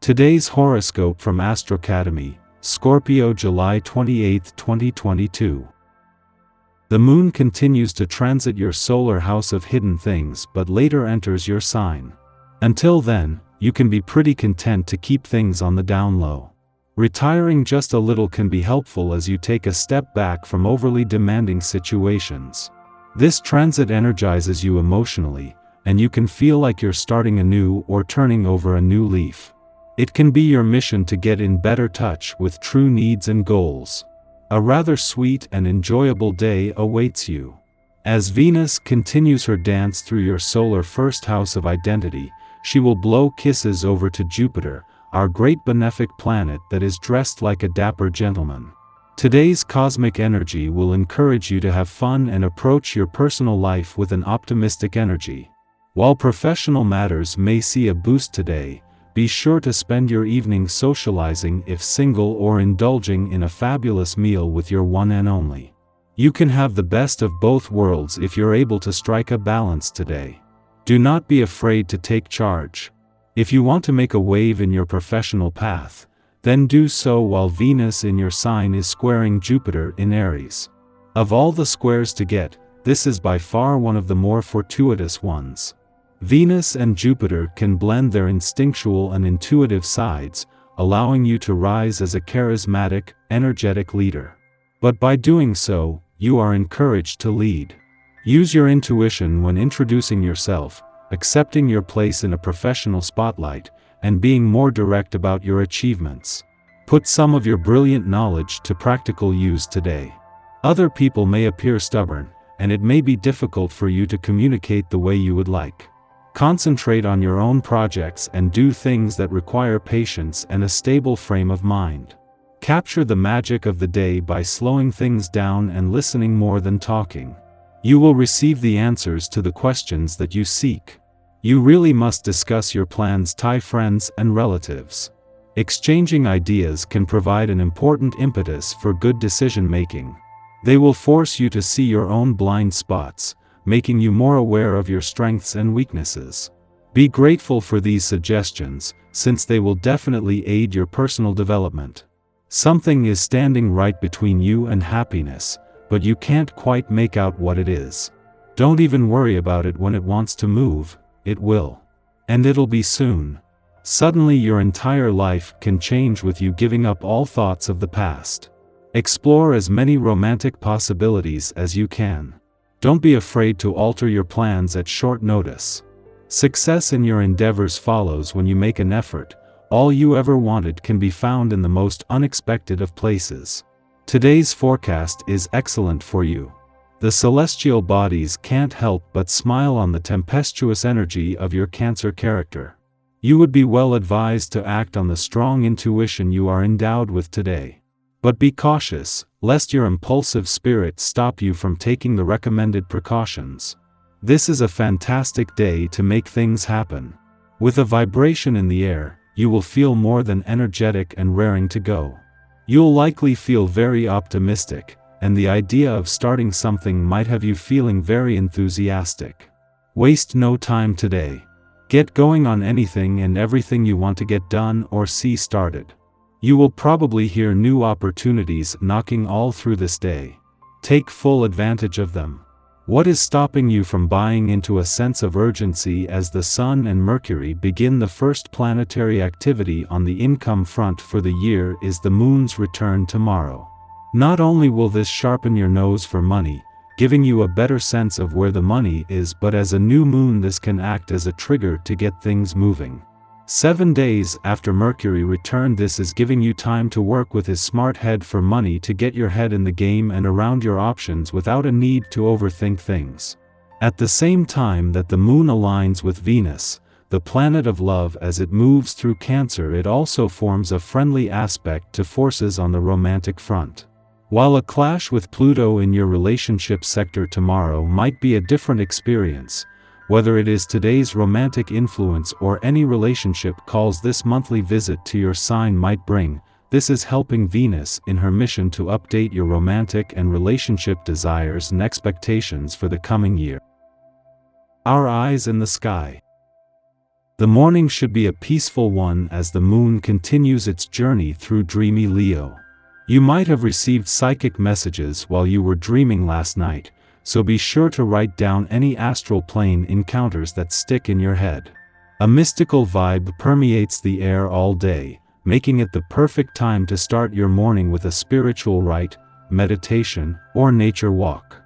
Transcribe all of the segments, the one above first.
Today's horoscope from Astrocademy, Scorpio July 28, 2022. The moon continues to transit your solar house of hidden things but later enters your sign. Until then, you can be pretty content to keep things on the down low. Retiring just a little can be helpful as you take a step back from overly demanding situations. This transit energizes you emotionally, and you can feel like you're starting anew or turning over a new leaf. It can be your mission to get in better touch with true needs and goals. A rather sweet and enjoyable day awaits you. As Venus continues her dance through your solar first house of identity, she will blow kisses over to Jupiter, our great benefic planet that is dressed like a dapper gentleman. Today's cosmic energy will encourage you to have fun and approach your personal life with an optimistic energy. While professional matters may see a boost today, be sure to spend your evening socializing if single or indulging in a fabulous meal with your one and only. You can have the best of both worlds if you're able to strike a balance today. Do not be afraid to take charge. If you want to make a wave in your professional path, then do so while Venus in your sign is squaring Jupiter in Aries. Of all the squares to get, this is by far one of the more fortuitous ones. Venus and Jupiter can blend their instinctual and intuitive sides, allowing you to rise as a charismatic, energetic leader. But by doing so, you are encouraged to lead. Use your intuition when introducing yourself, accepting your place in a professional spotlight, and being more direct about your achievements. Put some of your brilliant knowledge to practical use today. Other people may appear stubborn, and it may be difficult for you to communicate the way you would like. Concentrate on your own projects and do things that require patience and a stable frame of mind. Capture the magic of the day by slowing things down and listening more than talking. You will receive the answers to the questions that you seek. You really must discuss your plans with friends and relatives. Exchanging ideas can provide an important impetus for good decision-making. They will force you to see your own blind spots, making you more aware of your strengths and weaknesses. Be grateful for these suggestions, since they will definitely aid your personal development. Something is standing right between you and happiness, but you can't quite make out what it is. Don't even worry about it when it wants to move, it will. And it'll be soon. Suddenly your entire life can change with you giving up all thoughts of the past. Explore as many romantic possibilities as you can. Don't be afraid to alter your plans at short notice. Success in your endeavors follows when you make an effort. All you ever wanted can be found in the most unexpected of places. Today's forecast is excellent for you. The celestial bodies can't help but smile on the tempestuous energy of your Cancer character. You would be well advised to act on the strong intuition you are endowed with today. But be cautious, lest your impulsive spirit stop you from taking the recommended precautions. This is a fantastic day to make things happen. With a vibration in the air, you will feel more than energetic and raring to go. You'll likely feel very optimistic, and the idea of starting something might have you feeling very enthusiastic. Waste no time today. Get going on anything and everything you want to get done or see started. You will probably hear new opportunities knocking all through this day. Take full advantage of them. What is stopping you from buying into a sense of urgency as the Sun and Mercury begin the first planetary activity on the income front for the year is the Moon's return tomorrow. Not only will this sharpen your nose for money, giving you a better sense of where the money is, but as a new moon this can act as a trigger to get things moving. 7 days after Mercury returned, this is giving you time to work with his smart head for money to get your head in the game and around your options without a need to overthink things. At the same time that the moon aligns with Venus, the planet of love, as it moves through Cancer, it also forms a friendly aspect to forces on the romantic front. While a clash with Pluto in your relationship sector tomorrow might be a different experience, whether it is today's romantic influence or any relationship calls this monthly visit to your sign might bring, this is helping Venus in her mission to update your romantic and relationship desires and expectations for the coming year. Our eyes in the sky. The morning should be a peaceful one as the moon continues its journey through dreamy Leo. You might have received psychic messages while you were dreaming last night, so be sure to write down any astral plane encounters that stick in your head. A mystical vibe permeates the air all day, making it the perfect time to start your morning with a spiritual rite, meditation, or nature walk.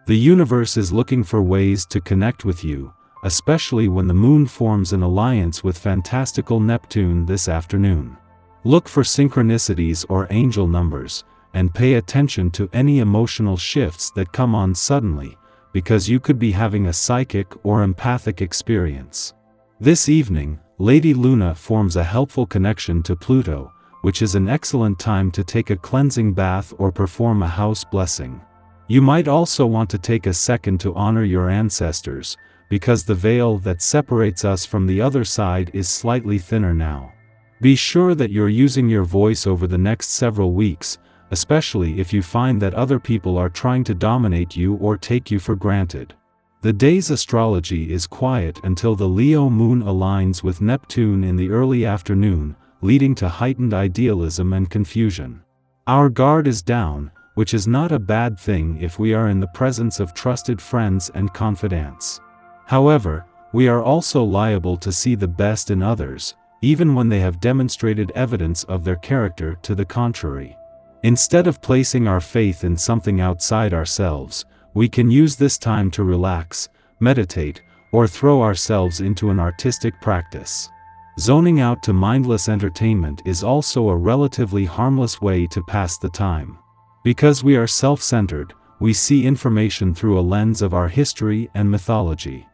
The universe is looking for ways to connect with you, especially when the moon forms an alliance with fantastical Neptune this afternoon. Look for synchronicities or angel numbers, and pay attention to any emotional shifts that come on suddenly, because you could be having a psychic or empathic experience. This evening, Lady Luna forms a helpful connection to Pluto, which is an excellent time to take a cleansing bath or perform a house blessing. You might also want to take a second to honor your ancestors, because the veil that separates us from the other side is slightly thinner now. Be sure that you're using your voice over the next several weeks, especially if you find that other people are trying to dominate you or take you for granted. The day's astrology is quiet until the Leo moon aligns with Neptune in the early afternoon, leading to heightened idealism and confusion. Our guard is down, which is not a bad thing if we are in the presence of trusted friends and confidants. However, we are also liable to see the best in others, even when they have demonstrated evidence of their character to the contrary. Instead of placing our faith in something outside ourselves, we can use this time to relax, meditate, or throw ourselves into an artistic practice. Zoning out to mindless entertainment is also a relatively harmless way to pass the time. Because we are self-centered, we see information through a lens of our history and mythology.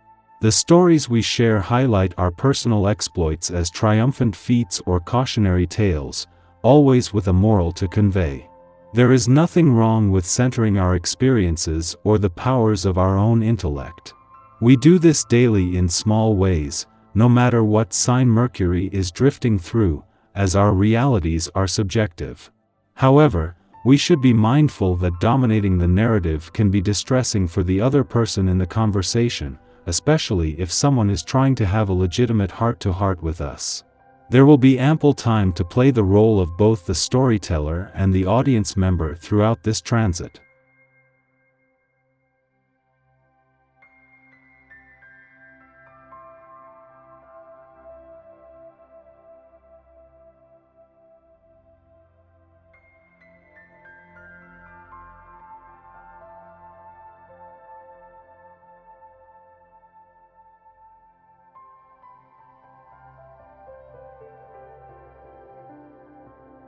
The stories we share highlight our personal exploits as triumphant feats or cautionary tales, always with a moral to convey. There is nothing wrong with centering our experiences or the powers of our own intellect. We do this daily in small ways, no matter what sign Mercury is drifting through, as our realities are subjective. However, we should be mindful that dominating the narrative can be distressing for the other person in the conversation, especially if someone is trying to have a legitimate heart-to-heart with us. There will be ample time to play the role of both the storyteller and the audience member throughout this transit.